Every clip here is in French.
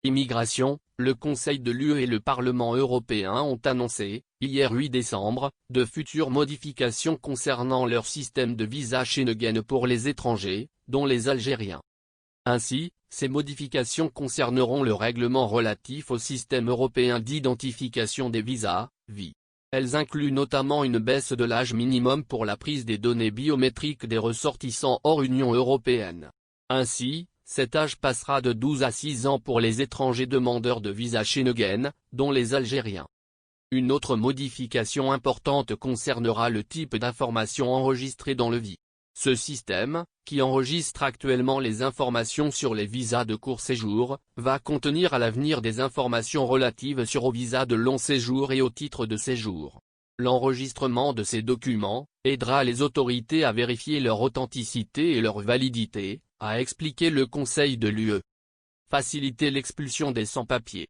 Immigration, le Conseil de l'UE et le Parlement européen ont annoncé, hier 8 décembre, de futures modifications concernant leur système de visa Schengen pour les étrangers, dont les Algériens. Ainsi, ces modifications concerneront le règlement relatif au système européen d'identification des visas, VI. Elles incluent notamment une baisse de l'âge minimum pour la prise des données biométriques des ressortissants hors Union européenne. Ainsi, cet âge passera de 12 à 6 ans pour les étrangers demandeurs de visa Schengen, dont les Algériens. Une autre modification importante concernera le type d'information enregistrée dans le VI. Ce système, qui enregistre actuellement les informations sur les visas de court séjour, va contenir à l'avenir des informations relatives aux visas de long séjour et aux titres de séjour. L'enregistrement de ces documents aidera les autorités à vérifier leur authenticité et leur validité, a expliqué le Conseil de l'UE. Faciliter l'expulsion des sans-papiers.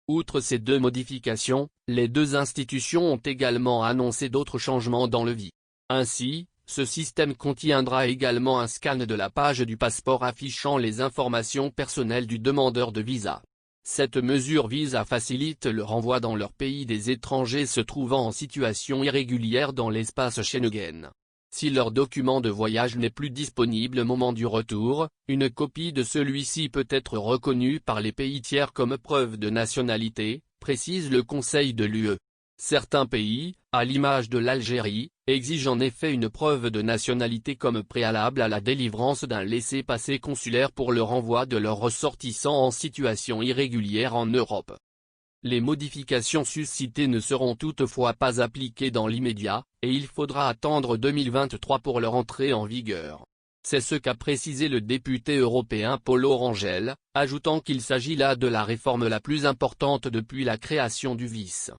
Outre ces deux modifications, les deux institutions ont également annoncé d'autres changements dans le VI. Ainsi, ce système contiendra également un scan de la page du passeport affichant les informations personnelles du demandeur de visa. Cette mesure vise à faciliter le renvoi dans leur pays des étrangers se trouvant en situation irrégulière dans l'espace Schengen. Si leur document de voyage n'est plus disponible au moment du retour, une copie de celui-ci peut être reconnue par les pays tiers comme preuve de nationalité, précise le Conseil de l'UE. Certains pays, à l'image de l'Algérie, exigent en effet une preuve de nationalité comme préalable à la délivrance d'un laissez-passer consulaire pour le renvoi de leurs ressortissants en situation irrégulière en Europe. Les modifications suscitées ne seront toutefois pas appliquées dans l'immédiat, et il faudra attendre 2023 pour leur entrée en vigueur. C'est ce qu'a précisé le député européen Paulo Rangel, ajoutant qu'il s'agit là de la réforme la plus importante depuis la création du VIS.